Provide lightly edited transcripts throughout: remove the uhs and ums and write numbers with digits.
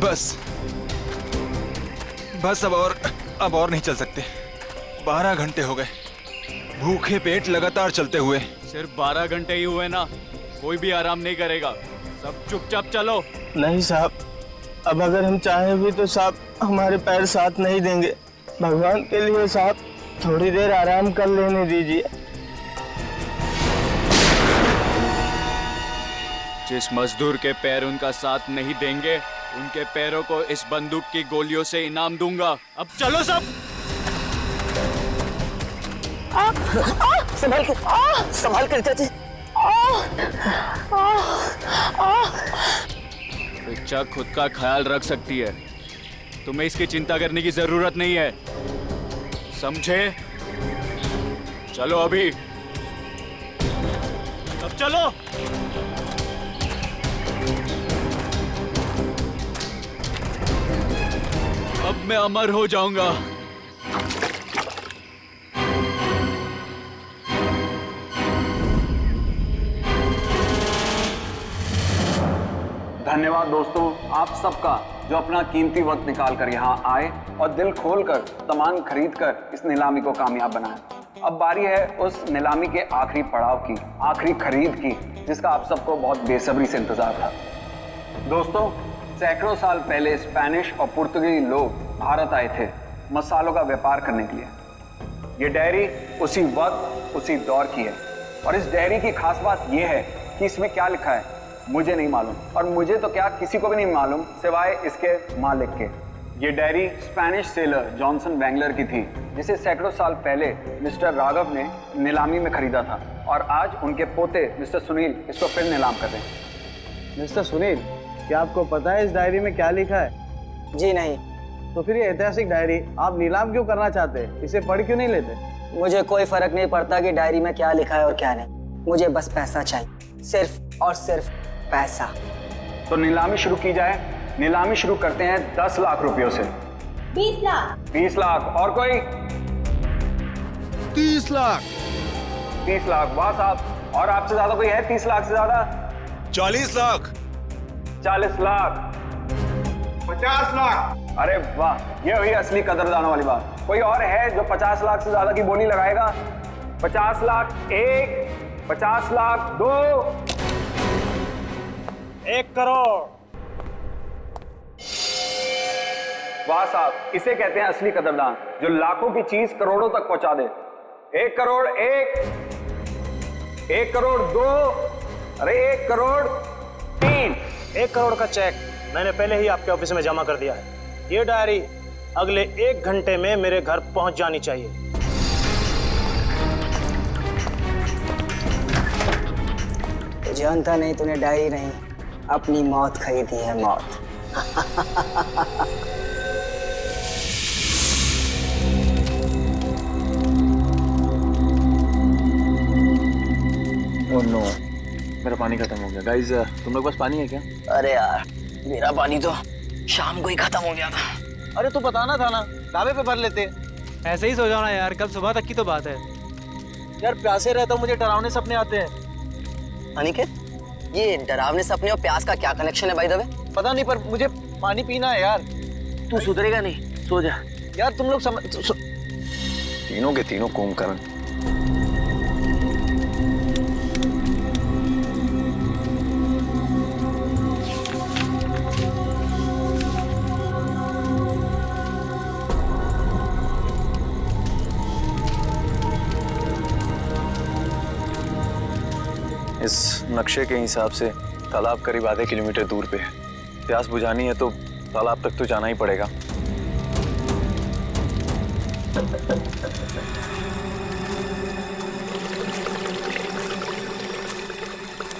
बस बस अब और नहीं चल सकते। 12 घंटे हो गए भूखे पेट लगातार चलते हुए। सिर्फ 12 घंटे ही हुए ना, कोई भी आराम नहीं करेगा। सब चुपचाप चलो। नहीं साहब, अब अगर हम चाहें भी तो साहब हमारे पैर साथ नहीं देंगे। भगवान के लिए साहब थोड़ी देर आराम कर लेने दीजिए। जिस मजदूर के पैर उनका साथ नहीं देंगे, उनके पैरों को इस बंदूक की गोलियों से इनाम दूंगा। अब चलो सब। संभाल कर चाची। बच्चा खुद का ख्याल रख सकती है, तुम्हें इसकी चिंता करने की जरूरत नहीं है, समझे? चलो अभी, अब चलो। अब मैं अमर हो जाऊंगा। धन्यवाद दोस्तों आप सबका जो अपना कीमती वक्त निकाल कर यहाँ आए और दिल खोलकर सामान खरीद कर इस नीलामी को कामयाब बनाया। अब बारी है उस नीलामी के आखिरी पड़ाव की, आखिरी खरीद की, जिसका आप सबको बहुत बेसब्री से इंतजार था। दोस्तों, सैकड़ों साल पहले स्पेनिश और पुर्तगाली लोग भारत आए थे मसालों का व्यापार करने के लिए। ये डायरी उसी वक्त उसी दौर की है और इस डायरी की खास बात यह है कि इसमें क्या लिखा है मुझे नहीं मालूम, और मुझे तो क्या किसी को भी नहीं मालूम सिवाय इसके मालिक के। ये डायरी स्पेनिश सेलर जॉनसन वैंगलर की थी, जिसे सैकड़ों साल पहले मिस्टर राघव ने नीलामी में खरीदा था और आज उनके पोते मिस्टर सुनील इसको फिर नीलाम कर रहे हैं। मिस्टर सुनील, क्या आपको पता है इस डायरी में क्या लिखा है? जी नहीं। तो फिर ये ऐतिहासिक डायरी आप नीलाम क्यों करना चाहते हैं? इसे पढ़ क्यों नहीं लेते? मुझे कोई फर्क नहीं पड़ता कि डायरी में क्या लिखा है और क्या नहीं, मुझे बस पैसा चाहिए, सिर्फ और सिर्फ पैसा। तो नीलामी शुरू की जाए। नीलामी शुरू करते हैं 10 लाख रुपयों से। 20 लाख। 20 लाख। और कोई? 30 लाख। 30 लाख। वाह साहब, और आपसे ज्यादा कोई है 30 लाख से ज्यादा? 40 लाख। 40 लाख। 50 लाख। अरे वाह, ये हुई असली कदरदानों वाली बात। कोई और है जो 50 लाख से ज्यादा की बोली लगाएगा? 50 लाख 1, 50 लाख 2, 1 करोड़। वाह साहब, इसे कहते हैं असली कदरदान, जो लाखों की चीज करोड़ों तक पहुंचा दे। 1 करोड़ 1, 1 करोड़ 2, अरे 1 करोड़ 3। 1 करोड़ का चेक मैंने पहले ही आपके ऑफिस में जमा कर दिया है। ये डायरी अगले 1 घंटे में मेरे घर पहुंच जानी चाहिए। तो जानता नहीं तूने डायरी नहीं, अपनी मौत खरीदी है, मौत। ओह नो, मेरा पानी खत्म हो गया। गाइस, तुम लोग पास पानी है क्या? अरे यार, मेरा पानी तो शाम को ही खत्म हो गया था। अरे तो बताना था ना, ढाबे पे भर लेते। ऐसे ही सो जाओ ना यार, कल सुबह तक की तो बात है। यार प्यासे रहता हूँ, मुझे डरावने सपने आते हैं। अनिकेत, ये डरावने सपने और प्यास का क्या कनेक्शन है भाई दबे? पता नहीं, पर मुझे पानी पीना है यार। तू सुधरेगा नहीं, सो जा। यार तुम लोग तीनों के तीनों कुंभकर्ण। इस नक्शे के हिसाब से तालाब करीब आधे किलोमीटर दूर पे है। प्यास बुझानी है तो तालाब तक तो जाना ही पड़ेगा।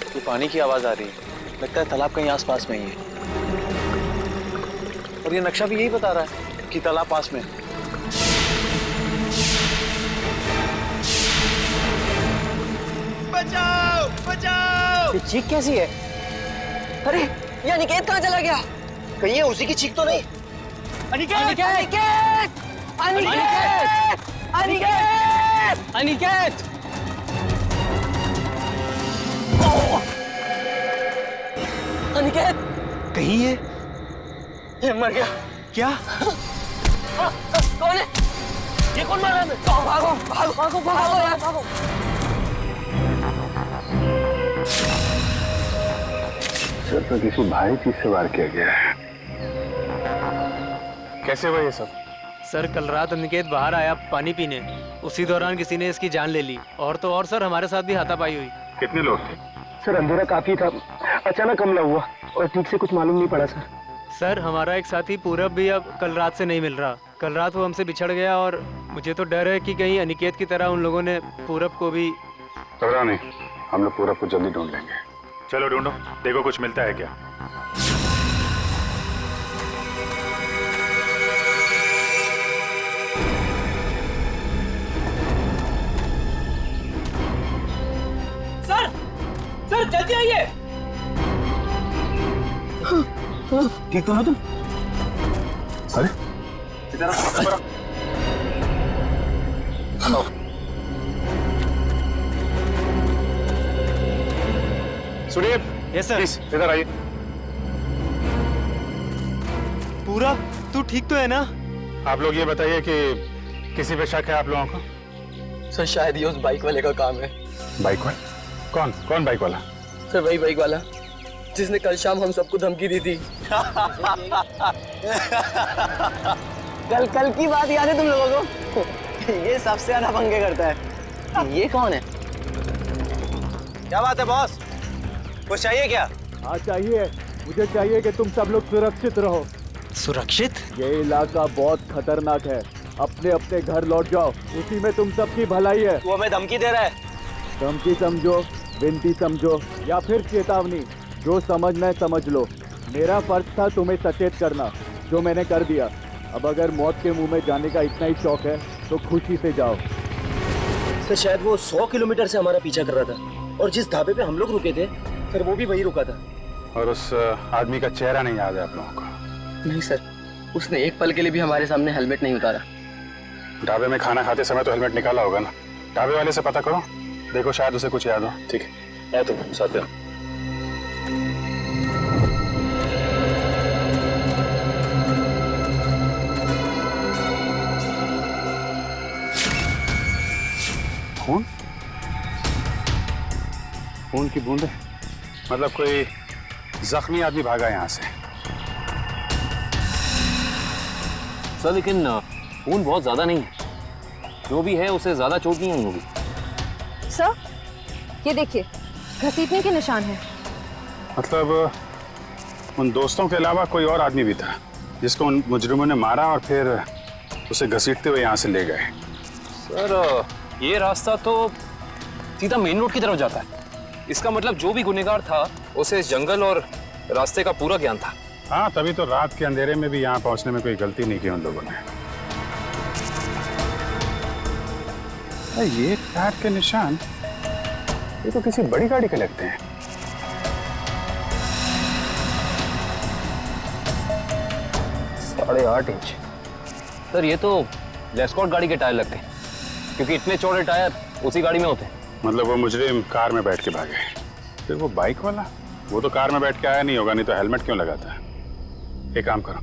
ये पानी की आवाज आ रही है, लगता है तालाब कहीं आसपास में ही है। और ये नक्शा भी यही बता रहा है कि तालाब पास में है। बचाओ बचाओ! ये चीख कैसी है? अरे ये अनिकेत कहाँ चला गया? कहीं ये उसी की चीख तो नहीं? अनिकेत! अनिकेत! अनिकेत! अनिकेत! अनिकेत! अनिकेत! कहीं ये ये मर गया। क्या? कौन है? ये कौन मारा है? भागो भागो भागो भागो यार भागो। सर तो किसी भारी चीज से वार किया गया है। कैसे हुआ ये सब? सर कल रात अनिकेत बाहर आया पानी पीने, उसी दौरान किसी ने इसकी जान ले ली। और तो और सर हमारे साथ भी हाथापाई हुई। कितने लोग थे? सर अंधेरा काफी था, अचानक हमला हुआ और ठीक से कुछ मालूम नहीं पड़ा सर। सर हमारा एक साथी पूरब भी अब कल रात से नहीं मिल रहा। कल रात वो हमसे बिछड़ गया और मुझे तो डर है कि कहीं अनिकेत की तरह उन लोगों ने पूरब को भी। घबराओ नहीं, हम लोग पूरा को जल्दी ढूंढ लेंगे। चलो ढूंढो, देखो कुछ मिलता है क्या। सर जल्दी आइए। ठीक तो हो तुम? अरे सुनिए, यस सर। प्लीज इधर आइए। पूरब तू ठीक तो है ना? आप लोग ये बताइए कि किसी पे शक है आप लोगों को? सर शायद ये उस बाइक वाले का काम है। बाइक वाला? कौन कौन बाइक वाला? सर वही बाइक वाला जिसने कल शाम हम सबको धमकी दी थी। कल की बात याद है तुम लोगों को? ये सबसे ज्यादा पंगे करता है। ये कौन है? क्या बात है बॉस, कुछ चाहिए क्या? हाँ चाहिए, मुझे चाहिए कि तुम सब लोग सुरक्षित रहो। सुरक्षित? ये इलाका बहुत खतरनाक है, अपने अपने घर लौट जाओ, उसी में तुम सबकी भलाई है। वो हमें धमकी दे रहा है। धमकी समझो, विनती समझो या फिर चेतावनी, जो समझना है समझ लो। मेरा फर्ज था तुम्हें सचेत करना, जो मैंने कर दिया। अब अगर मौत के मुंह में जाने का इतना ही शौक है तो खुशी से जाओ। सर शायद वो 100 किलोमीटर से हमारा पीछा कर रहा था और जिस ढाबे पे हम लोग रुके थे सर वो भी वही रुका था। और उस आदमी का चेहरा नहीं याद है आप लोगों को? नहीं सर, उसने एक पल के लिए भी हमारे सामने हेलमेट नहीं उतारा। ढाबे में खाना खाते समय तो हेलमेट निकाला होगा ना? ढाबे वाले से पता करो, देखो शायद उसे कुछ याद हो। ठीक है, तुम साथ में। खून? खून की बूंदें? मतलब कोई जख्मी आदमी भागा यहाँ से। सर लेकिन खून बहुत ज्यादा नहीं है, जो भी है उसे ज्यादा चोट नहीं हुई होगी। सर ये देखिए, घसीटने के निशान हैं। मतलब उन दोस्तों के अलावा कोई और आदमी भी था जिसको उन मुजरिमों ने मारा और फिर उसे घसीटते हुए यहाँ से ले गए। सर ये रास्ता तो सीधा मेन रोड की तरफ जाता है। इसका मतलब जो भी गुनहगार था उसे इस जंगल और रास्ते का पूरा ज्ञान था। हाँ, तभी तो रात के अंधेरे में भी यहाँ पहुँचने में कोई गलती नहीं की उन लोगों ने। ये टायर के निशान, ये तो किसी बड़ी गाड़ी के लगते हैं। साढ़े 8 इंच। सर ये तो लेस्कॉट गाड़ी के टायर लगते हैं, क्योंकि इतने चौड़े टायर उसी गाड़ी में होते हैं। मतलब वो मुजरिम कार में बैठ के भागे, फिर वो बाइक वाला, वो तो कार में बैठ के आया नहीं होगा, नहीं तो हेलमेट क्यों लगाता है? एक काम करो,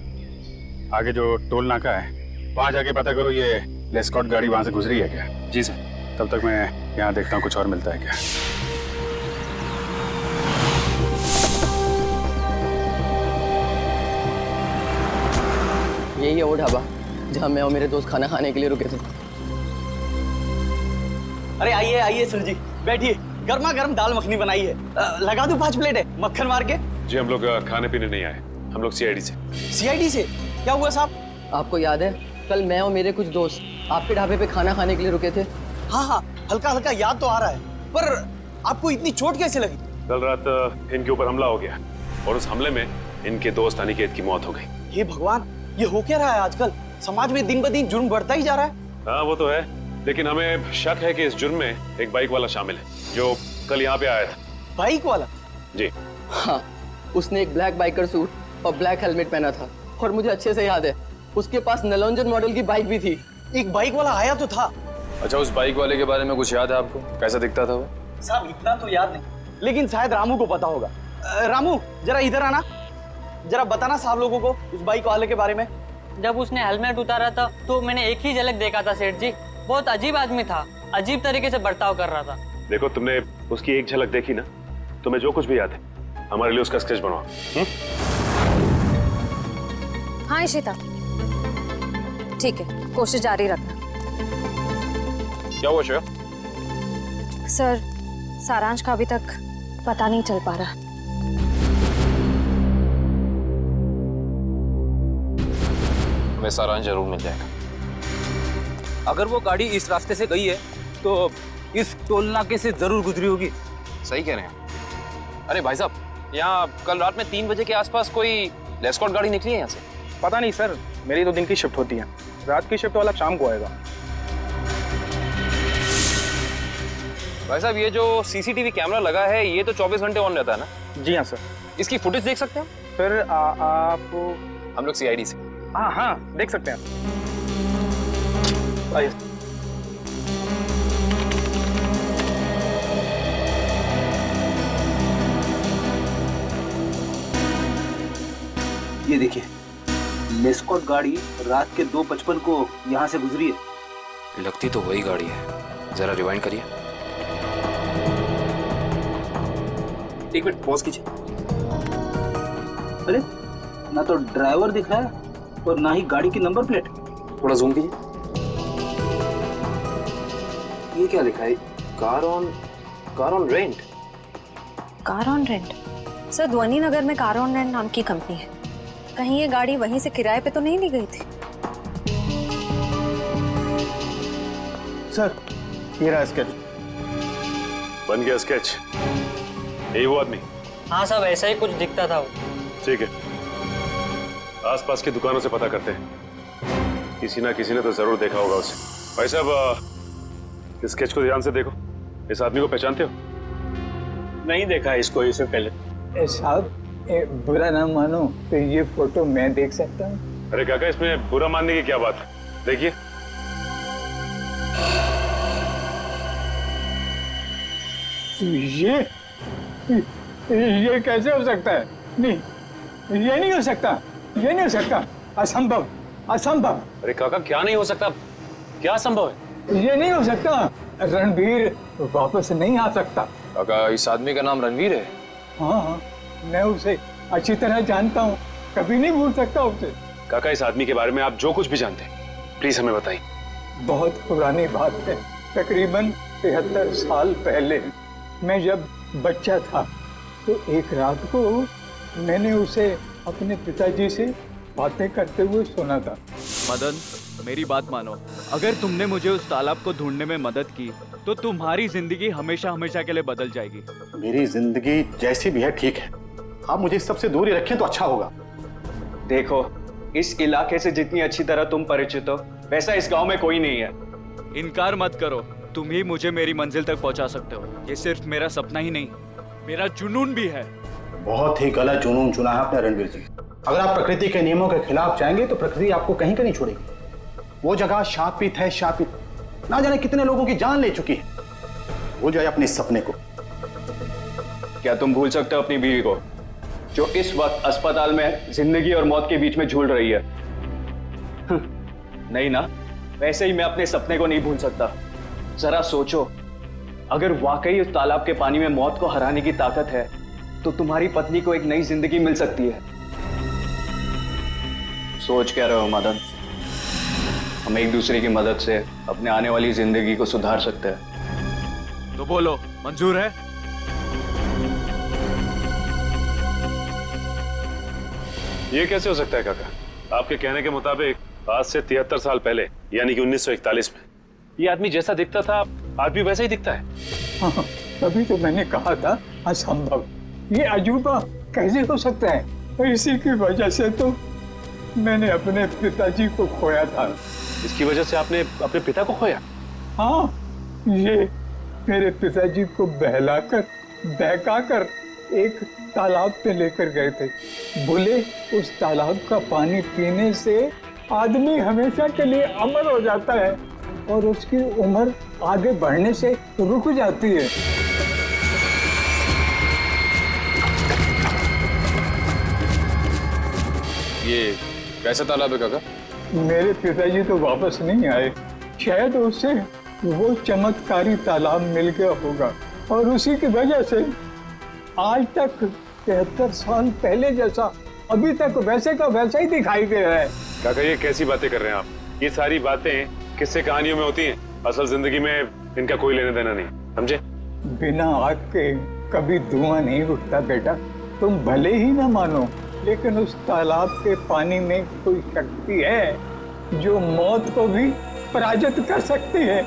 आगे जो टोल नाका है वहां जाके पता करो ये लेस्कॉट गाड़ी वहां से गुजरी है क्या। जी सर। तब तक मैं यहाँ देखता हूँ कुछ और मिलता है क्या। यही है वो ढाबा जहाँ मैं और मेरे दोस्त खाना खाने के लिए रुके थे। अरे आइए आइए सर जी, बैठिए। गर्मा गर्म दाल मखनी बनाई है, लगा दूं 5 प्लेट है मक्खन मार के। जी हम लोग खाने पीने नहीं आए, हम लोग सीआईडी से। सीआईडी से? क्या हुआ साहब? आपको याद है कल मैं और मेरे कुछ दोस्त आपके ढाबे पे खाना खाने के लिए रुके थे? हाँ हाँ, हल्का हल्का याद तो आ रहा है, पर आपको इतनी चोट कैसे लगी? कल रात इनके ऊपर हमला हो गया और उस हमले में इनके दोस्त अनिकेत की मौत हो गई। हे भगवान, ये हो क्या रहा है आजकल? समाज में दिन ब दिन जुर्म बढ़ता ही जा रहा है। हाँ वो तो है, लेकिन हमें शक है कि इस जुर्म में एक बाइक वाला शामिल है जो कल यहाँ पे आया था। बाइक वाला? जी हाँ, उसने एक ब्लैक बाइकर सूट और ब्लैक हेलमेट पहना था और मुझे अच्छे से याद है उसके पास नलोंजन मॉडल की बाइक भी थी। एक बाइक वाला आया तो था। अच्छा, उस बाइक वाले के बारे में कुछ याद है आपको? कैसा दिखता था वो? साहब इतना तो याद नहीं, लेकिन शायद रामू को पता होगा। रामू जरा इधर आना। जरा बताना साहब लोगों को उस बाइक वाले के बारे में। जब उसने हेलमेट उतारा था तो मैंने एक ही झलक देखा था सेठ जी। बहुत अजीब आदमी था, अजीब तरीके से बर्ताव कर रहा था। देखो तुमने उसकी एक झलक देखी ना, तुम्हें जो कुछ भी याद है हमारे लिए उसका स्केच बनवाओ। हाँ इशिता, ठीक है, कोशिश जारी रखना। क्या हुआ श्रेया? सर, सारांश का अभी तक पता नहीं चल पा रहा। हमें सारांश जरूर मिल जाएगा। अगर वो गाड़ी इस रास्ते से गई है तो इस टोल नाके से जरूर गुजरी होगी। सही कह रहे हैं। अरे भाई साहब, यहाँ कल रात में 3 बजे के आसपास कोई लेस्कॉट गाड़ी निकली है यहाँ से? पता नहीं सर, मेरी तो दिन की शिफ्ट होती है, रात की शिफ्ट वाला शाम को आएगा। भाई साहब, ये जो सीसीटीवी कैमरा लगा है ये तो 24 घंटे ऑन रहता है ना? जी हाँ सर। इसकी फुटेज देख सकते हैं फिर आप? हम लोग सीआईडी से। हाँ हाँ, देख सकते हैं। आइए। ये देखिए, लेस्कॉट गाड़ी रात के 2:55 को यहाँ से गुजरी है। लगती तो वही गाड़ी है। जरा रिवाइंड करिए। एक मिनट पॉज कीजिए। अरे, ना तो ड्राइवर दिख रहा है और ना ही गाड़ी की नंबर प्लेट। थोड़ा जूम कीजिए। ये क्या लिखा है? Car on rent. Car on rent? Sir, ध्वनि नगर में कार ऑन रेंट नाम की कंपनी है। कहीं ये गाड़ी वहीं से किराए पे तो नहीं ली गई थी? सर, ये रहा स्केच। बन गया स्केच? यही वो आदमी? हाँ साहब, ऐसा ही कुछ दिखता था वो। ठीक है, आसपास की दुकानों से पता करते हैं। किसी ना किसी ने तो जरूर देखा होगा उसे। भाई साहब, स्केच को ध्यान से देखो। इस आदमी को पहचानते हो? नहीं देखा इसको इससे पहले। साहब, बुरा ना मानो तो ये फोटो मैं देख सकता हूँ? अरे काका, इसमें बुरा मानने की क्या बात है? देखिए। ये कैसे हो सकता है? नहीं, ये नहीं हो सकता, ये नहीं हो सकता, असंभव, असंभव। अरे काका, क्या नहीं हो सकता? क्या संभव है? ये नहीं हो सकता, रणवीर वापस नहीं आ सकता। काका, इस आदमी का नाम रणवीर है? हाँ, मैं उसे अच्छी तरह जानता हूँ, कभी नहीं भूल सकता उसे। काका, इस आदमी के बारे में आप जो कुछ भी जानते हैं प्लीज हमें बताइए। बहुत पुरानी बात है, तकरीबन 73 साल पहले मैं जब बच्चा था तो एक रात को मैंने उसे अपने पिताजी से बातें करते हुए सुना था। मदन, मेरी बात मानो। अगर तुमने मुझे उस तालाब को ढूंढने में मदद की तो तुम्हारी जिंदगी हमेशा हमेशा के लिए बदल जाएगी। मेरी जिंदगी जैसी भी है ठीक है, आप मुझे इस सबसे दूर ही रखें तो अच्छा होगा। देखो, इस इलाके से जितनी अच्छी तरह तुम परिचित हो वैसा इस गांव में कोई नहीं है। इनकार मत करो, तुम ही मुझे मेरी मंजिल तक पहुंचा सकते हो। ये सिर्फ मेरा सपना ही नहीं, मेरा जुनून भी है। बहुत ही गलत जुनून चुना है आपने रणवीर जी। अगर आप प्रकृति के नियमों के खिलाफ जाएंगे तो प्रकृति आपको कहीं का नहीं छोड़ेगी। वो जगह शापित है, शापित। ना जाने कितने लोगों की जान ले चुकी है। भूल जाए अपने सपने को। क्या तुम भूल सकते हो अपनी बीवी को, जो इस वक्त अस्पताल में जिंदगी और मौत के बीच में झूल रही है? नहीं ना? वैसे ही मैं अपने सपने को नहीं भूल सकता। जरा सोचो, अगर वाकई उस तालाब के पानी में मौत को हराने की ताकत है तो तुम्हारी पत्नी को एक नई जिंदगी मिल सकती है। सोच क्या रहे हो मदन? हम एक दूसरे की मदद से अपने आने वाली जिंदगी को सुधार सकते हैं। तो बोलो, मंजूर है? ये कैसे हो सकता है काका? आपके कहने के मुताबिक आज से 73 साल पहले यानी कि 1941 में ये आदमी जैसा दिखता था आज भी वैसा ही दिखता है। हाँ, तभी तो मैंने कहा था असंभव। ये अजूबा कैसे हो सकता है? और इसी की वजह से तो मैंने अपने पिताजी को खोया था। इसकी वजह से आपने अपने पिता को खोया? हाँ, ये मेरे पिताजी को बहकाकर एक तालाब पे लेकर गए थे। बोले उस तालाब का पानी पीने से आदमी हमेशा के लिए अमर हो जाता है और उसकी उम्र आगे बढ़ने से रुक जाती है। ये कैसा तालाब है काका? मेरे पिताजी तो वापस नहीं आए, शायद उसे वो चमत्कारी तालाब मिल गया होगा और उसी की वजह से आज तक 73 साल पहले जैसा अभी तक वैसे का वैसा ही दिखाई दे रहा है। काका ये कैसी बातें कर रहे हैं आप? ये सारी बातें किस्से कहानियों में होती हैं, असल जिंदगी में इनका कोई लेना देना नहीं, समझे? बिना आग के कभी धुआं नहीं उठता बेटा। तुम भले ही ना मानो, लेकिन उस तालाब के पानी में कोई शक्ति है जो मौत को भी पराजित कर सकती है।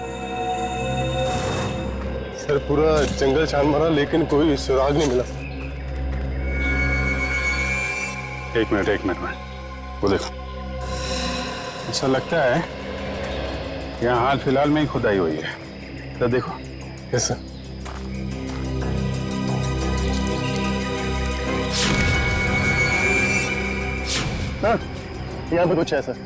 सर पूरा जंगल छान मारा लेकिन कोई सुराग नहीं मिला। एक मिनट वो देखो, ऐसा लगता है यहाँ हाल फिलहाल में ही खुदाई हुई है। तो देखो। Yes sir. हाँ, यहाँ पे कुछ है सर।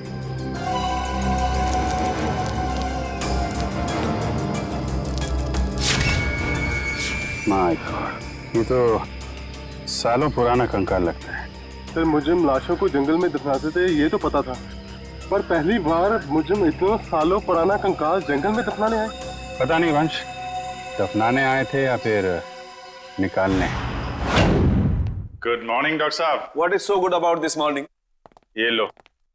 माय गॉड, ये तो सालों पुराना कंकाल लगता है। सर मुजरिम लाशों को जंगल में दफनाते थे ये तो पता था, पर पहली बार मुजरिम इतना सालों पुराना कंकाल जंगल में दफनाने आए। पता नहीं वंश, दफनाने आए थे या फिर निकालने। गुड मॉर्निंग डॉक्टर साहब। What is so good about this morning? ये लो।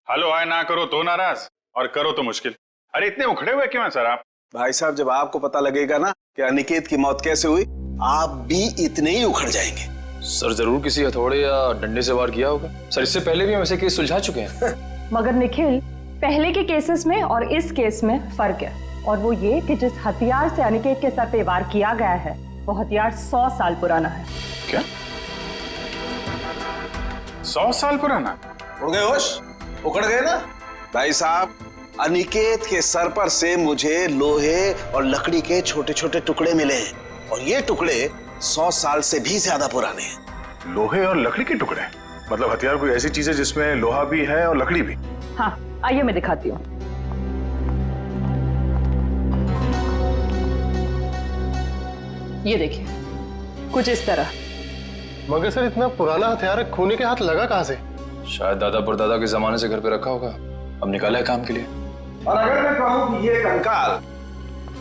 हेलो हाय ना करो तो नाराज और करो तो मुश्किल। अरे इतने उखड़े हुए क्यों हैं सर आप? भाई साहब जब आपको पता लगेगा ना कि अनिकेत की मौत कैसे हुई, आप भी इतने ही उखड़ जाएंगे। सर जरूर किसी हथौड़े या डंडे से वार किया होगा। सर इससे पहले भी हम ऐसे केस सुलझा चुके हैं। मगर निखिल, पहले के केसेस में और इस केस में फर्क है, और वो ये कि जिस हथियार से अनिकेत के सर पे वार किया गया है वो हथियार 100 साल पुराना है। क्या? 100 साल पुराना? उड़ गए होश? उखड़ गए ना? भाई साहब, अनिकेत के सर पर से मुझे लोहे और लकड़ी के छोटे छोटे टुकड़े मिले हैं और ये टुकड़े 100 साल से भी ज्यादा पुराने हैं। लोहे और लकड़ी के टुकड़े? मतलब हथियार कोई ऐसी चीज है जिसमें लोहा भी है और लकड़ी भी? हाँ, आइए मैं दिखाती हूँ। ये देखिए, कुछ इस तरह। मगर सर इतना पुराना हथियार खूनी के हाथ लगा कहाँ से? शायद दादा परदादा के जमाने से घर पे रखा होगा, अब निकाला है काम के लिए। और अगर मैं कहूं कि ये कंकाल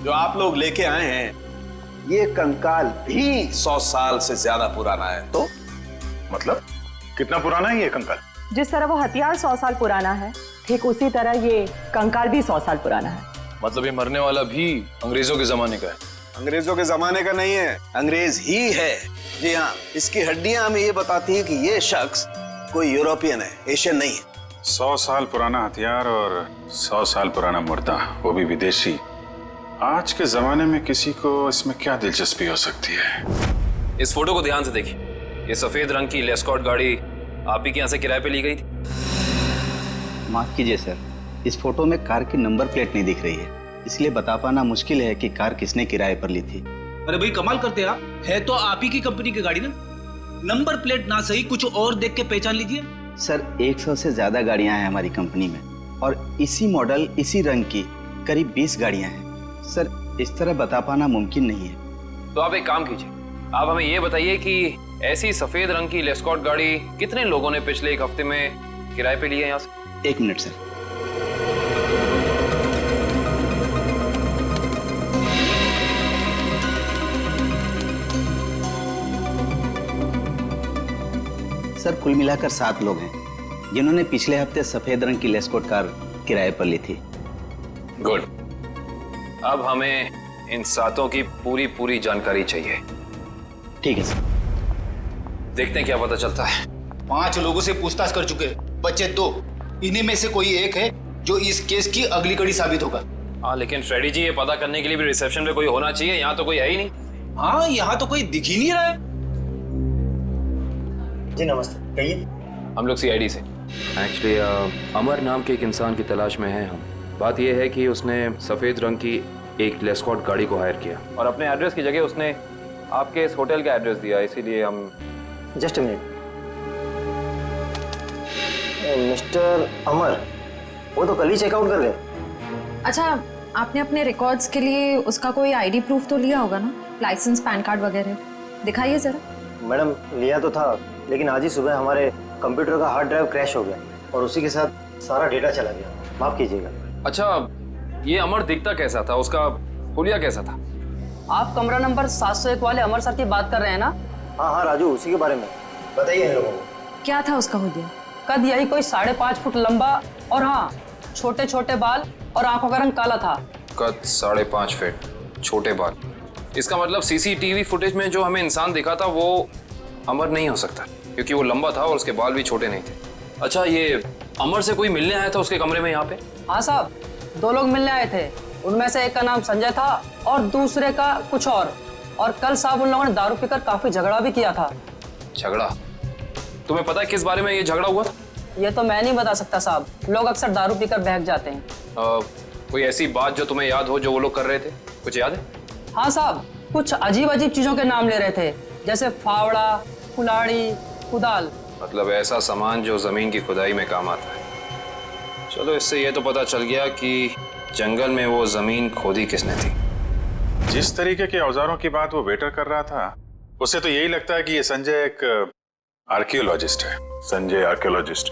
जो आप लोग लेके आए हैं, ये कंकाल भी 100 साल से ज्यादा पुराना है, तो मतलब कितना पुराना है ये कंकाल? जिस तरह वो हथियार 100 साल पुराना है, ठीक उसी तरह ये कंकाल भी 100 साल पुराना है। मतलब ये मरने वाला भी अंग्रेजों के जमाने का है? अंग्रेजों के जमाने का नहीं है, अंग्रेज ही है। जी हाँ, इसकी हड्डियां हमें ये बताती है कि ये शख्स कोई यूरोपियन है, एशियन नहीं है। 100 साल पुराना हथियार और 100 साल पुराना मुर्दा, वो भी विदेशी। आज के जमाने में किसी को इसमें क्या दिलचस्पी हो सकती है? इस फोटो को ध्यान से देखिए। ये सफेद रंग की लेस्कॉट गाड़ी आप ही के यहाँ से किराए पे ली गई थी? माफ कीजिए सर, इस फोटो में कार की नंबर प्लेट नहीं दिख रही है, इसलिए बता पाना मुश्किल है कि कार किसने किराए पर ली थी। अरे भाई कमाल करते हैं आप, है तो आप ही की कंपनी की गाड़ी ना, नंबर प्लेट ना सही कुछ और देख के पहचान लीजिए। सर 100 से ज्यादा गाड़ियां हैं हमारी कंपनी में और इसी मॉडल इसी रंग की करीब 20 गाड़ियां हैं। सर इस तरह बता पाना मुमकिन नहीं है। तो आप एक काम कीजिए, आप हमें ये बताइए कि ऐसी सफेद रंग की लेस्कॉट गाड़ी कितने लोगों ने पिछले एक हफ्ते में किराए पे ली है यहाँ से? 1 मिनट सर। सर कुल मिलाकर 7 लोग हैं जिन्होंने पिछले हफ्ते सफेद रंग की लेस्कॉट कार किराए पर ली थी। गुड, अब हमें इन 7 की पूरी जानकारी चाहिए। ठीक है सर। देखते हैं क्या पता चलता है। 5 लोगों से पूछताछ कर चुके, बचे 2। इन्हीं में से कोई एक है जो इस केस की अगली कड़ी साबित होगा। हाँ लेकिन फ्रेडी जी, ये पता करने के लिए भी रिसेप्शन पे कोई होना चाहिए, यहाँ तो कोई है ही नहीं। हाँ, यहाँ तो कोई दिख ही नहीं रहा है। जी नमस्ते, कहिए। हम लोग सीआईडी से। एक्चुअली अमर नाम के एक इंसान की तलाश में हैं हम। बात यह है कि उसने सफ़ेद रंग की एक लेस्कॉट गाड़ी को हायर किया और अपने एड्रेस की जगह उसने आपके इस होटल का एड्रेस दिया, इसीलिए हम। जस्ट अ मिनट, मिस्टर अमर, वो तो कल ही चेकआउट कर गए। अच्छा, आपने अपने रिकॉर्ड्स के लिए उसका कोई आईडी प्रूफ तो लिया होगा ना, लाइसेंस, पैन कार्ड वगैरह? दिखाइए जरा। मैडम लिया तो था, लेकिन आज ही सुबह हमारे कंप्यूटर का हार्ड ड्राइव क्रैश हो गया और उसी के साथ सारा डेटा चला गया। माफ कीजिएगा। अच्छा, ये अमर दिखता कैसा था, उसका हुलिया कैसा था? आप कमरा नंबर 701 वाले अमर सर की बात कर रहे हैं ना? हाँ हाँ राजू, उसी के बारे में बताइए लोगों को। क्या था उसका हुलिया? कद यही कोई 5.5 फुट लंबा और हाँ, छोटे छोटे बाल और आंखों का रंग काला था। कद 5.5 फीट, छोटे बाल। इसका मतलब सीसीटीवी फुटेज में जो हमें इंसान दिखा था वो अमर नहीं हो सकता, क्योंकि वो लंबा था और उसके बाल भी छोटे नहीं थे। अच्छा, ये अमर से कोई मिलने आया था उसके कमरे में यहाँ पे? हाँ साहब, 2 लोग मिलने आए थे। उनमें से एक का नाम संजय था और दूसरे का कुछ और कल साहब उन लोगों ने दारू पीकर काफी झगड़ा भी किया था। झगड़ा? तुम्हें पता है किस बारे में ये झगड़ा हुआ था? ये तो मैं नहीं बता सकता साहब, लोग अक्सर दारू पीकर बहक जाते हैं। कोई ऐसी बात जो तुम्हें याद हो जो वो लोग कर रहे थे, कुछ याद है? हाँ साहब, कुछ अजीब अजीब चीजों के नाम ले रहे थे, जैसे फावड़ा, कुल्हाड़ी, कुदाल। मतलब ऐसा सामान जो जमीन की खुदाई में काम आता है। चलो, इससे ये तो पता चल गया कि जंगल में वो जमीन खोदी किसने थी। जिस तरीके के औजारों की बात वो वेटर कर रहा था, उससे तो यही लगता है कि ये संजय एक आर्कियोलॉजिस्ट है। संजय आर्कियोलॉजिस्ट,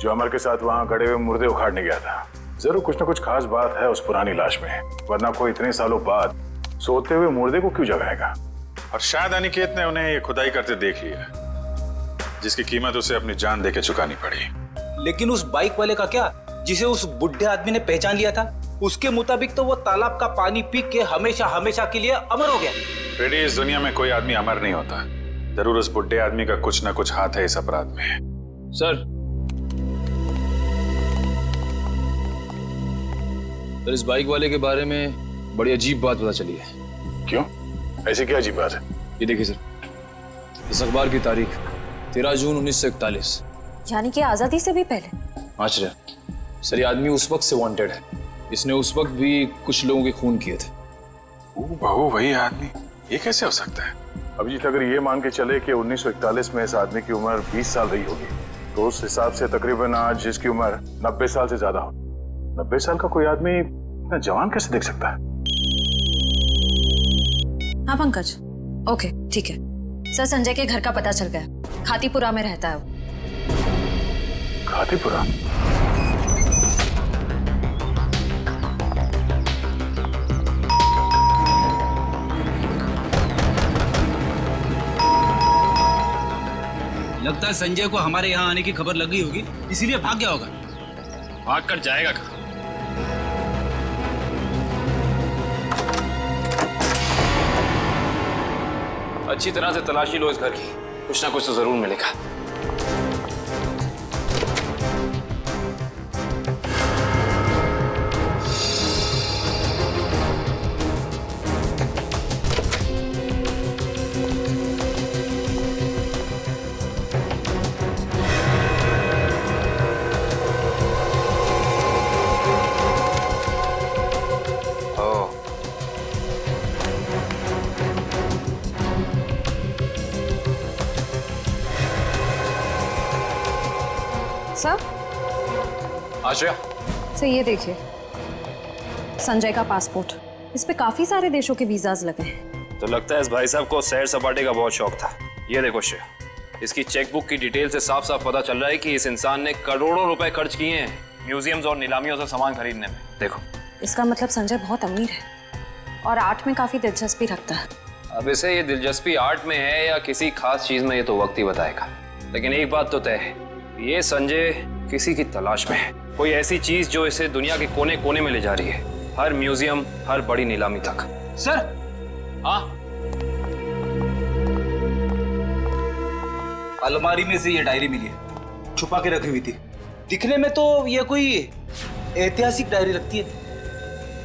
जो अमर के साथ वहां गड़े हुए मुर्दे उखाड़ने गया था। जरूर कुछ ना कुछ खास बात है उस पुरानी लाश में, वरना कोई इतने सालों बाद सोते हुए मुर्दे को क्यों जगाएगा। और शायद अनिकेत ने उन्हें ये खुदाई करते देख लिया, जिसकी कीमत उसे अपनी जान देके चुकानी पड़ी। लेकिन उस बाइक वाले का क्या, जिसे उस बुढ़े आदमी ने पहचान लिया था? उसके मुताबिक तो वो तालाब का पानी पी के हमेशा हमेशा के लिए अमर हो गया। फ्रेडी, इस दुनिया में कोई आदमी अमर नहीं होता। जरूर उस बुढ़े आदमी का कुछ ना कुछ हाथ है इस अपराध में। सर, इस बाइक वाले के बारे में बड़ी अजीब बात पता चली है। क्यों? ऐसी क्या अजीब बात है? ये देखिए सर, इस अखबार की तारीख 13 जून 1941, यानी कि आजादी से भी पहले। आश्चर्य सर, ये आदमी उस वक्त से वांटेड है। इसने उस वक्त भी कुछ लोगों के खून किए थे। बहू, वही आदमी? ये कैसे हो सकता है? अभिजीत, अगर ये मान के चले कि 1941 में इस आदमी की उम्र 20 साल रही होगी, तो उस हिसाब से तकरीबन आज इसकी उम्र 90 साल से ज्यादा हो। 90 साल का कोई आदमी इतना जवान कैसे दिख सकता है? हाँ पंकज, ओके ठीक है सर। संजय के घर का पता चल गया, खातीपुरा में रहता है वो। खातीपुरा? लगता है संजय को हमारे यहाँ आने की खबर लग गई होगी, इसीलिए भाग गया होगा। भाग कर जाएगा कहाँ? अच्छी तरह से तलाशी लो इस घर की, कुछ ना कुछ तो जरूर मिलेगा। सर, आश्रया, सर ये देखिए संजय का पासपोर्ट, इस पे काफी सारे देशों के वीजाज लगे हैं। तो लगता है इस भाई साहब को सैर सपाटे का बहुत शौक था। ये देखो श्रेया, इसकी चेकबुक की डिटेल से साफ साफ पता चल रहा है कि इस इंसान ने करोड़ों रुपए खर्च किए हैं म्यूजियम्स और नीलामियों से सामान खरीदने में। देखो, इसका मतलब संजय बहुत अमीर है और आर्ट में काफी दिलचस्पी रखता है। अब इसे ये दिलचस्पी आर्ट में है या किसी खास चीज में, ये तो वक्त ही बताएगा। लेकिन एक बात तो तय है, ये संजय किसी की तलाश में है, कोई ऐसी चीज जो इसे दुनिया के कोने कोने में ले जा रही है, हर म्यूजियम, हर बड़ी नीलामी तक। सर, हाँ, अलमारी में से ये डायरी मिली है, छुपा के रखी हुई थी। दिखने में तो ये कोई ऐतिहासिक डायरी लगती है।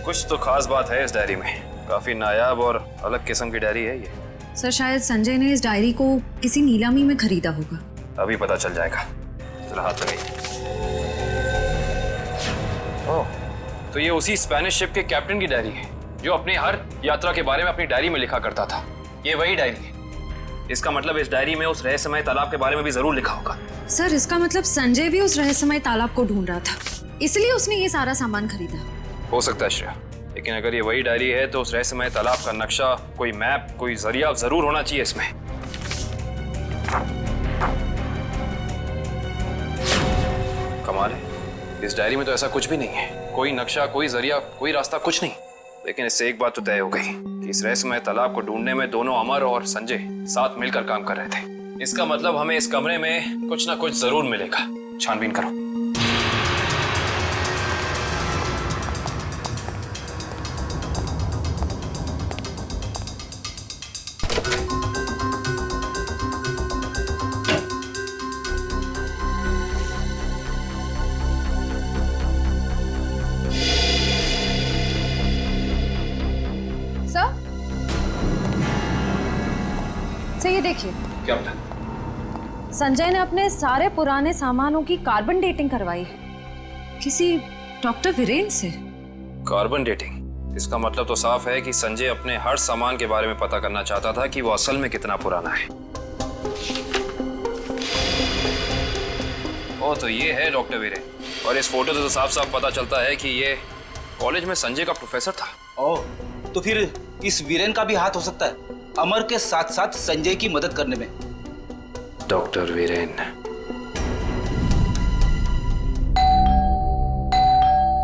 कुछ तो खास बात है इस डायरी में, काफी नायाब और अलग किस्म की डायरी है ये। सर, शायद संजय ने इस डायरी को किसी नीलामी में खरीदा होगा। अभी पता चल जाएगा। जरा हाथ लगाइए। ओह, तो ये उसी स्पेनिश शिप के कैप्टन की डायरी है जो अपनी हर यात्रा के बारे में अपनी डायरी में लिखा करता था। ये वही डायरी है। इसका मतलब इस डायरी में उस रहस्यमय तालाब के बारे में भी जरूर लिखा होगा। सर, इसका मतलब संजय भी उस रहस्यमय तालाब को ढूंढ रहा था, इसलिए उसने ये सारा सामान खरीदा। हो सकता है श्रेया, लेकिन अगर ये वही डायरी है तो उस रहस्यमय तालाब का नक्शा, कोई मैप, कोई जरिया जरूर होना चाहिए इसमें। कमाल इस डायरी में तो ऐसा कुछ भी नहीं है, कोई नक्शा, कोई जरिया, कोई रास्ता, कुछ नहीं। लेकिन इससे एक बात तो तय हो गई कि इस रहस्यमय तालाब को ढूंढने में दोनों अमर और संजय साथ मिलकर काम कर रहे थे। इसका मतलब हमें इस कमरे में कुछ ना कुछ जरूर मिलेगा। छानबीन करो। ये देखिए, क्या बता? संजय ने अपने सारे पुराने सामानों की कार्बन डेटिंग करवाई है किसी डॉक्टर वीरेन से। Carbon dating? इसका मतलब तो साफ है कि संजय अपने हर सामान के बारे में पता करना चाहता था कि वो असल में कितना पुराना है। ओ तो ये है डॉक्टर वीरेन, और इस फोटो से तो साफ साफ पता चलता है कि ये कॉलेज में संजय का प्रोफेसर था। ओह, तो फिर इस वीरेन का भी हाथ हो सकता है अमर के साथ साथ संजय की मदद करने में। डॉक्टर वीरेन।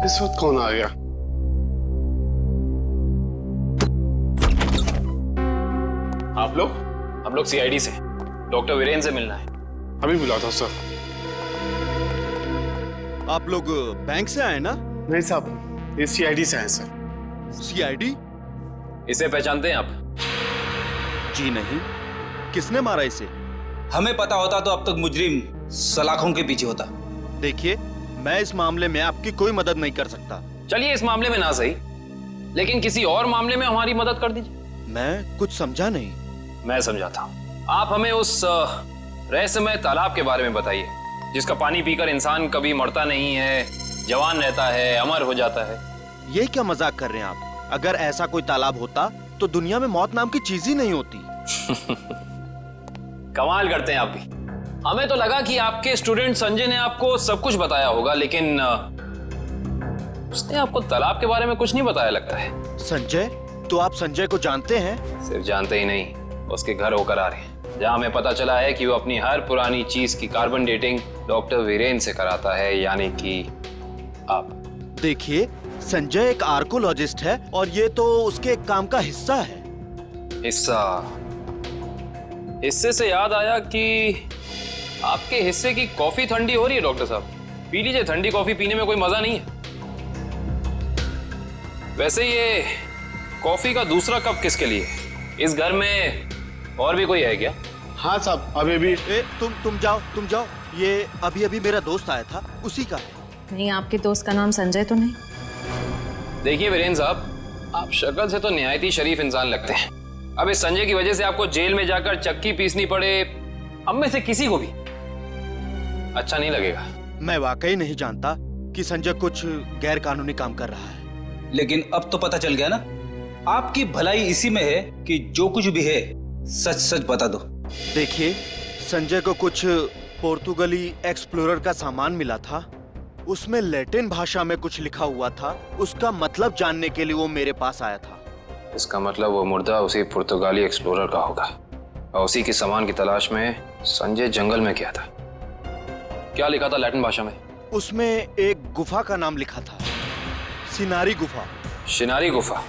इस वक्त कौन आ गया? आप लोग? हम लोग सीआईडी से, डॉक्टर वीरेन से मिलना है। अभी बुला था सर। आप लोग बैंक से आए ना? नहीं साहब, ये सीआईडी से आए सर। सीआईडी? इसे पहचानते हैं आप? जी नहीं। किसने मारा इसे? हमें पता होता तो अब तक मुजरिम सलाखों के पीछे होता। देखिए, मैं इस मामले में आपकी कोई मदद नहीं कर सकता। चलिए इस मामले में ना सही, लेकिन किसी और मामले में हमारी मदद कर दीजिए। मैं कुछ समझा नहीं। मैं समझाता हूँ। आप हमें उस रहस्यमय तालाब के बारे में बताइए, जिसका पानी पीकर इंसान कभी मरता नहीं है, जवान रहता है, अमर हो जाता है। ये क्या मजाक कर रहे हैं आप? अगर ऐसा कोई तालाब होता तो दुनिया में मौत नाम की चीज ही नहीं होती। कमाल करते हैं आप भी। हमें तो लगा कि आपके स्टूडेंट संजय ने आपको सब कुछ बताया होगा, लेकिन उसने आपको तालाब के बारे में कुछ नहीं बताया लगता है। संजय? तो आप संजय को जानते हैं? सिर्फ जानते ही नहीं, उसके घर होकर आ रहे हैं, जहां हमें पता चला है कि वो अपनी हर पुरानी चीज की कार्बन डेटिंग डॉक्टर वीरेन से कराता है, यानी कि आप। देखिए, संजय एक आर्कोलॉजिस्ट है और ये तो उसके एक काम का हिस्सा है। हिस्सा? हिस्से से याद आया कि आपके हिस्से की कॉफी ठंडी हो रही है डॉक्टर साहब, पी लीजिए। ठंडी कॉफी पीने में कोई मजा नहीं है। वैसे ये कॉफी का दूसरा कप किसके लिए? इस घर में और भी कोई है क्या? हाँ साहब, अभी भी। तुम जाओ। ये अभी मेरा दोस्त आया था, उसी का है। नहीं, आपके दोस्त का नाम संजय तो नहीं? देखिए वीरेन साहब, आप शक्ल से तो निहायत ही शरीफ इंसान लगते हैं। अब इस संजय की वजह से आपको जेल में जाकर चक्की पीसनी पड़े, हम में से किसी को भी अच्छा नहीं लगेगा। मैं वाकई नहीं जानता कि संजय कुछ गैर कानूनी काम कर रहा है। लेकिन अब तो पता चल गया ना, आपकी भलाई इसी में है कि जो कुछ भी है सच सच बता दो। देखिए, संजय को कुछ पोर्तुगली एक्सप्लोरर का सामान मिला था, उसमें लैटिन भाषा में कुछ लिखा हुआ था। उसका मतलब जानने के लिए वो मेरे पास आया था। इसका मतलब वो मुर्दा उसी पुर्तगाली एक्सप्लोरर का होगा, और उसी के सामान की तलाश में संजय जंगल में गया था। क्या लिखा था लैटिन भाषा में? उसमें एक गुफा का नाम लिखा था, सिनारी गुफा। शिनारी गुफा?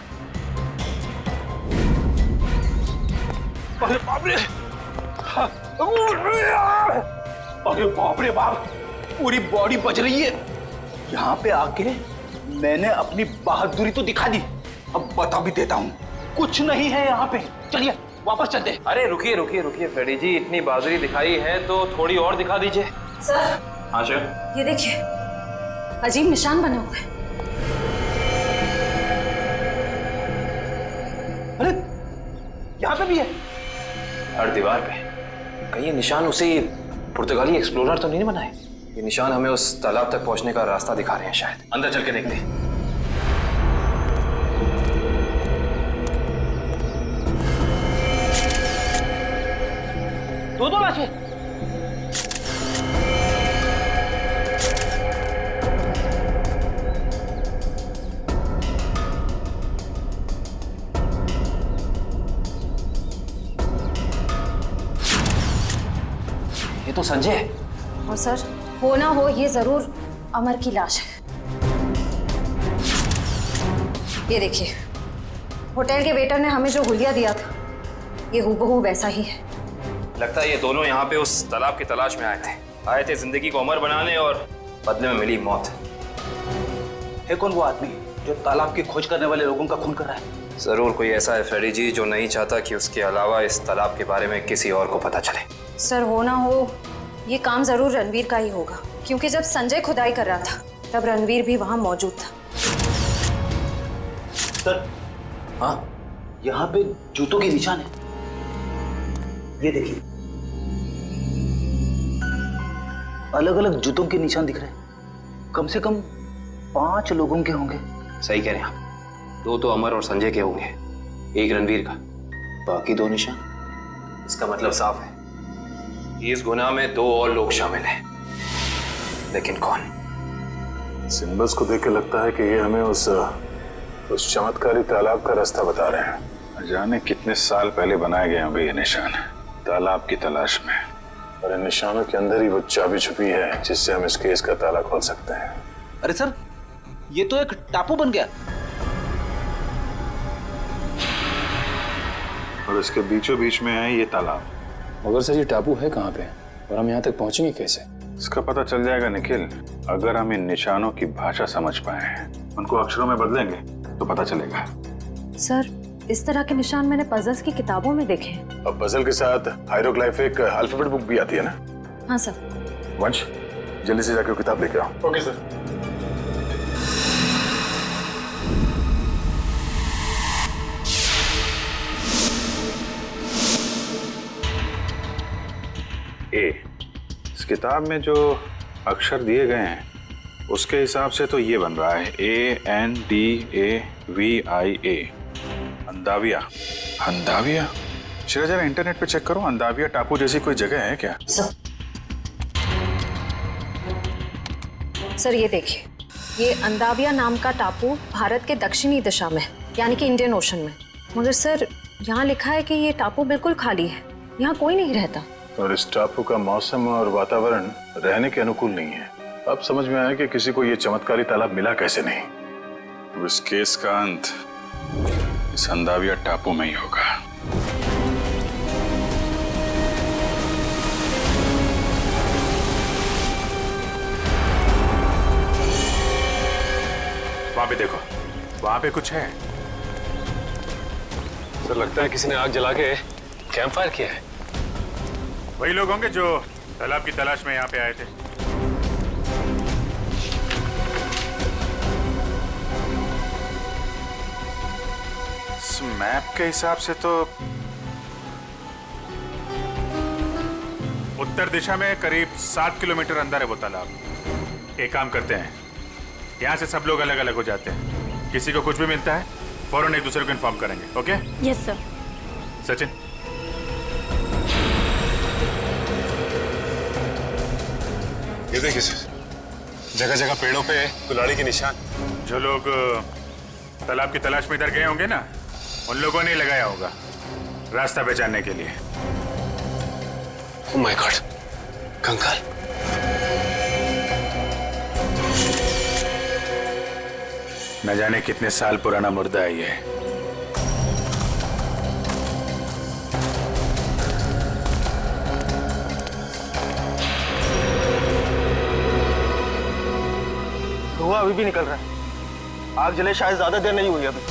अरे बाप रे! अरे बाप रे बाप! पूरी बॉडी बज रही है। यहाँ पे आके मैंने अपनी बहादुरी तो दिखा दी, अब बता भी देता हूँ, कुछ नहीं है यहाँ पे। चलिए वापस चलते। अरे रुकिए फ्रेडी जी, इतनी बहादुरी दिखाई है तो थोड़ी और दिखा दीजिए। सर। हाँ सर। ये देखिए, अजीब निशान बने हुए हैं। अरे यहाँ पे भी है। हर दीवार पे। कहीं ये निशान उसी पुर्तगाली एक्सप्लोरर तो नहीं बनाए? ये निशान हमें उस तालाब तक पहुंचने का रास्ता दिखा रहे हैं शायद। अंदर चल के देखते हैं। दो लाशें। ये तो संजय है। और सर, हो ना हो ये जरूर अमर की लाश है। ये देखिए, होटल के वेटर ने हमें जो हुलिया दिया था, ये हूबहू वैसा ही है। लगता है ये दोनों यहाँ पे उस तालाब की तलाश में आए थे जिंदगी को अमर बनाने, और बदले में मिली मौत। है कौन वो आदमी जो तालाब की खोज करने वाले लोगों का खून कर रहा है? जरूर कोई ऐसा है फ्रेडी जी जो नहीं चाहता कि उसके अलावा इस तालाब के बारे में किसी और को पता चले। सर, हो ना हो, ये काम जरूर रणवीर का ही होगा, क्योंकि जब संजय खुदाई कर रहा था तब रणवीर भी वहां मौजूद था। सर, हाँ, यहाँ पे जूतों के निशान है। ये देखिए, अलग अलग जूतों के निशान दिख रहे हैं। कम से कम 5 लोगों के होंगे। सही कह रहे हैं आप। 2 तो अमर और संजय के होंगे, 1 रणवीर का, बाकी 2 निशान। इसका मतलब साफ है कि इस गुनाह में 2 और लोग शामिल हैं, लेकिन कौन? सिंबल्स को देख के लगता है कि ये हमें उस चमत्कारी तालाब का रास्ता बता रहे हैं। न जाने कितने साल पहले बनाए गए होंगे ये निशान, तालाब की तलाश में। और इन निशानों के अंदर ही वो चाबी छुपी है जिससे हम इस केस का ताला खोल सकते हैं। अरे सर, ये तो एक टापू बन गया। और इसके बीचों बीच में है ये तालाब। मगर सर, ये टापू है कहाँ पे और हम यहाँ तक पहुंचेंगे कैसे? इसका पता चल जाएगा निखिल, अगर हम इन निशानों की भाषा समझ पाए, उनको अक्षरों में बदलेंगे तो पता चलेगा। सर, इस तरह के निशान मैंने पजल्स की किताबों में देखे हैं। अब पजल के साथ हायरोग्लाइफिक अल्फाबेट बुक भी आती है ना? हाँ सर। वंश, जल्दी से जाकर वो किताब लेके आओ। Okay sir. ए, इस किताब में जो अक्षर दिए गए हैं उसके हिसाब से तो ये बन रहा है ANDAVIA, अंदाविया। अंदाविया? चलो जरा इंटरनेट पे चेक करो, अंदाविया टापू जैसी कोई जगह है क्या? सर, ये देखिए, ये अंदाविया नाम का टापू भारत के दक्षिणी दिशा में, यानी कि इंडियन ओशन में। मगर सर, यहाँ लिखा है कि ये टापू बिल्कुल खाली है, यहाँ कोई नहीं रहता। और इस टापू का मौसम और वातावरण रहने के अनुकूल नहीं है। अब समझ में आया कि किसी को ये चमत्कारी तालाब मिला कैसे नहीं। तो इस केस का अंत इस अंदाविया टापू में ही होगा। वहां पे देखो, वहां पे कुछ है। सर, लगता है किसी ने आग जला के कैंप फायर किया है। वही लोग होंगे जो तालाब की तलाश में यहाँ पे आए थे। इस मैप के हिसाब से तो उत्तर दिशा में करीब 7 किलोमीटर अंदर है वो तालाब। एक काम करते हैं, यहाँ से सब लोग अलग अलग हो जाते हैं। किसी को कुछ भी मिलता है फौरन एक दूसरे को इन्फॉर्म करेंगे। ओके? Yes sir. सचिन, ये देखिए सर, जगह जगह पेड़ों पे कुल्हाड़ी के निशान। जो लोग तालाब की तलाश में इधर गए होंगे ना, उन लोगों ने लगाया होगा रास्ता पहचानने के लिए। ओह माय गॉड, कंकाल। न जाने कितने साल पुराना मुर्दा है ये। धुआं अभी भी निकल रहा है। आग जले शायद ज्यादा देर नहीं हुई अभी।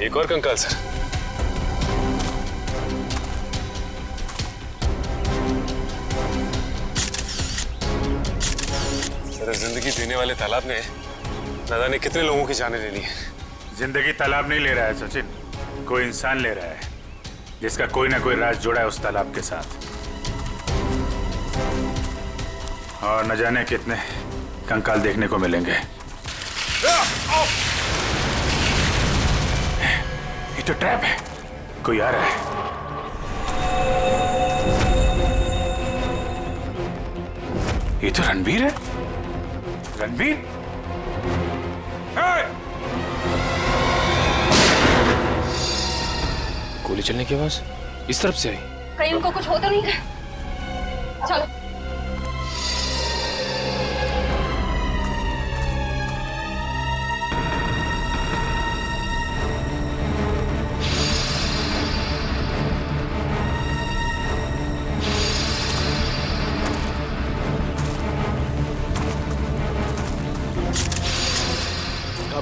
एक और कंकाल सर। सर, जिंदगी देने वाले तालाब ने न जाने कितने लोगों की जानें ले ली है। जिंदगी तालाब नहीं ले रहा है सचिन, कोई इंसान ले रहा है जिसका कोई ना कोई राज जुड़ा है उस तालाब के साथ। और न जाने कितने कंकाल देखने को मिलेंगे। ये तो ट्रैप है, कोई आ रहा है। ये तो रणवीर है। रणवीर? गोली चलने की आवाज इस तरफ से आई। कहीं उनको कुछ हो तो नहीं है? चलो।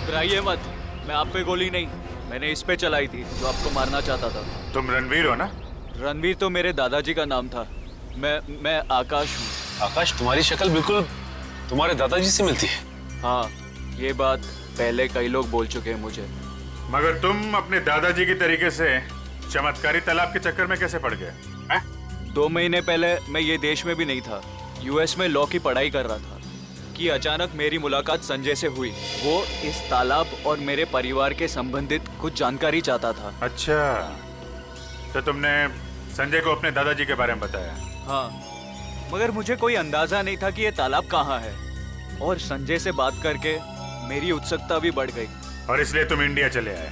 घबराइए मत, मैं आप पे गोली नहीं, मैंने इस पे चलाई थी जो आपको मारना चाहता था। तुम रणवीर हो ना? रणवीर तो मेरे दादाजी का नाम था। मैं आकाश हूँ। आकाश, तुम्हारी शक्ल बिल्कुल तुम्हारे दादाजी से मिलती है। हाँ, ये बात पहले कई लोग बोल चुके हैं मुझे। मगर तुम अपने दादाजी की तरीके से चमत्कारी तालाब के चक्कर में कैसे पड़ गए? 2 महीने पहले मैं ये देश में भी नहीं था, यूएस में लॉ की पढ़ाई कर रहा था कि अचानक मेरी मुलाकात संजय से हुई। वो इस तालाब और मेरे परिवार के संबंधित कुछ जानकारी चाहता था। अच्छा, तो तुमने संजय को अपने दादाजी के बारे में बताया? हाँ, मगर मुझे कोई अंदाजा नहीं था कि ये तालाब कहाँ है, और संजय से बात करके मेरी उत्सुकता भी बढ़ गई। और इसलिए तुम इंडिया चले आए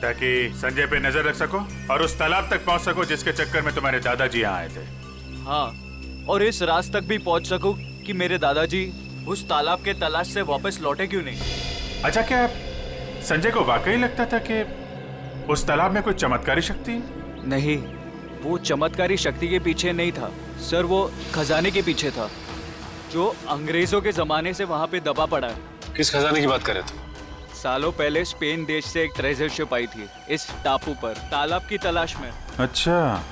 ताकि संजय पे नजर रख सको और उस तालाब तक पहुंच सको जिसके चक्कर में तुम्हारे दादाजी यहाँ आए थे। हाँ, और इस राज तक भी पहुंच सकूं कि मेरे दादाजी उस तालाब के तलाश से वापस लौटे क्यों नहीं। अच्छा, क्या संजय को वाकई लगता था कि उस तालाब में कोई चमत्कारी शक्ति है? नहीं, वो चमत्कारी शक्ति के पीछे नहीं था सर, वो खजाने के पीछे था जो अंग्रेजों के जमाने से वहाँ पे दबा पड़ा है। किस खजाने की बात कर रहे थे? सालों पहले स्पेन देश से एक ट्रेजर शिप आई थी इस टापू पर तालाब की तलाश में। अच्छा,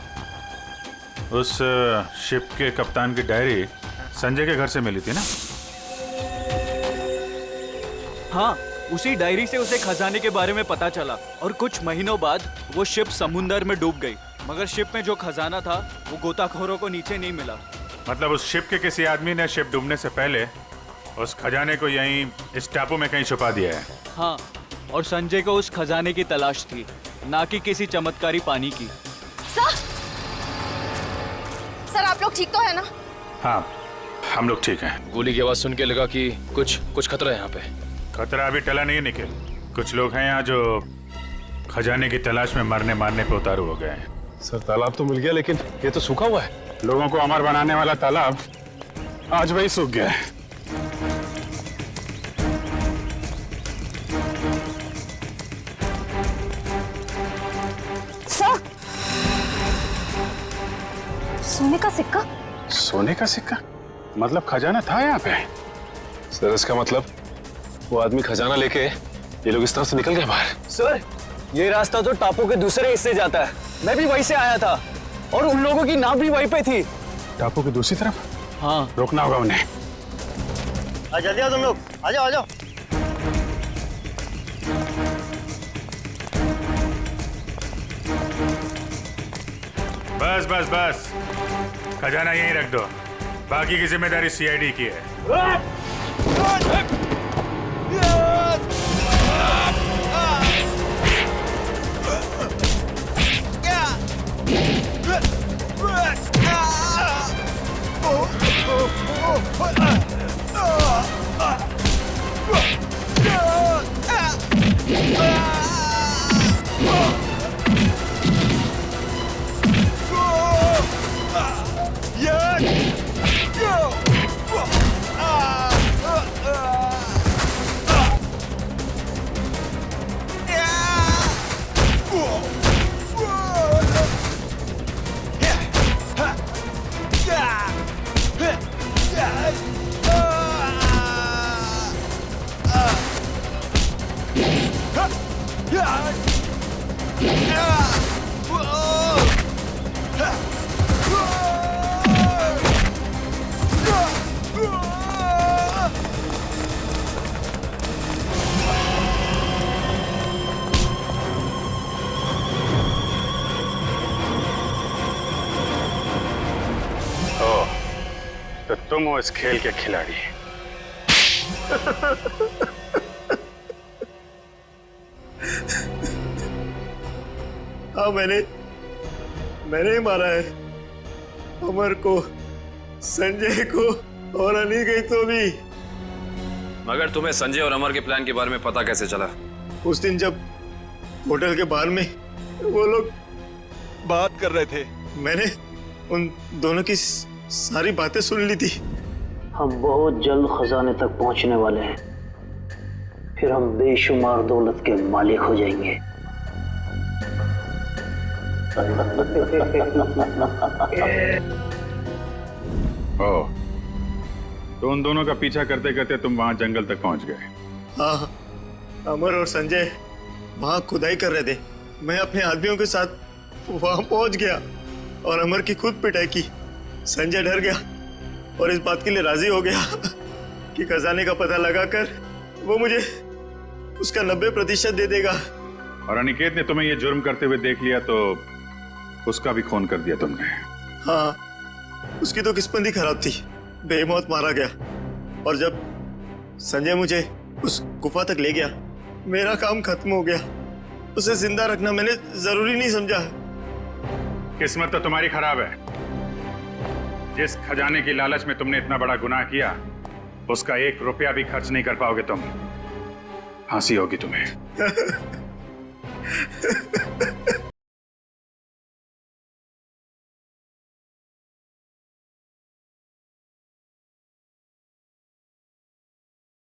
उस शिप के कप्तान की डायरी संजय के घर से मिली थी ना? हाँ, उसी डायरी से उसे खजाने के बारे में पता चला और कुछ महीनों बाद वो शिप समुंदर में डूब गई। मगर शिप में जो खजाना था वो गोताखोरों को नीचे नहीं मिला। मतलब उस शिप के किसी आदमी ने शिप डूबने से पहले उस खजाने को यहीं इस टापू में कहीं छुपा दिया है। हाँ, और संजय को उस खजाने की तलाश थी, ना कि किसी चमत्कारी पानी की। सर आप लोग ठीक तो है ना? हाँ, हम लोग ठीक हैं। गोली की आवाज सुन के लगा कि कुछ खतरा है यहाँ पे। खतरा अभी टला नहीं है निखिल। कुछ लोग हैं यहाँ जो खजाने की तलाश में मरने मारने पे उतारू हो गए हैं। सर, तालाब तो मिल गया लेकिन ये तो सूखा हुआ है। लोगों को अमर बनाने वाला तालाब आज वही सूख गया है। सर, सोने का सिक्का? सोने का सिक्का? मतलब खजाना था यहाँ पे? सर, इसका मतलब वो आदमी खजाना लेके ये लोग इस तरफ से निकल गए बाहर। सर, ये रास्ता तो टापू के दूसरे हिस्से जाता है, मैं भी वहीं से आया था और उन लोगों की नाव भी वहीं पे थी। टापू की दूसरी तरफ? हाँ, रोकना होगा उन्हें। जल्दी आओ तुम लोग, आ जाओ आ जाओ। बस बस बस, खजाना यहीं रख दो, बाकी की जिम्मेदारी सीआईडी की है। तो तुम हो इस खेल के खिलाड़ी। हाँ, मैंने ही मारा है अमर को, संजय को और अनिकेत को भी। मगर तुम्हें संजय और अमर के प्लान के बारे में पता कैसे चला? उस दिन जब होटल के बाहर में वो लोग बात कर रहे थे, मैंने उन दोनों की सारी बातें सुन ली थी। हम बहुत जल्द खजाने तक पहुंचने वाले हैं, फिर हम बेशुमार दौलत के मालिक हो जाएंगे। ओह, तो उन दोनों का पीछा करते करते तुम वहां जंगल तक पहुंच गए। हाँ, अमर और संजय वहां खुदाई कर रहे थे। मैं अपने आदमियों के साथ वहां पहुंच गया और अमर की खुद पिटाई की। संजय डर गया और इस बात के लिए राजी हो गया कि खजाने का पता लगाकर वो मुझे उसका 90% दे देगा। और अनिकेत ने तुम्हें ये जुर्म करते हुए देख लिया तो उसका भी खून कर दिया तुमने। हाँ, उसकी तो किस्मत ही खराब थी, बेमौत मारा गया। और जब संजय मुझे उस गुफा तक ले गया, मेरा काम खत्म हो गया। उसे जिंदा रखना मैंने जरूरी नहीं समझा। किस्मत तो तुम्हारी खराब है। जिस खजाने की लालच में तुमने इतना बड़ा गुनाह किया, उसका 1 रुपया भी खर्च नहीं कर पाओगे तुम। फांसी होगी तुम्हें।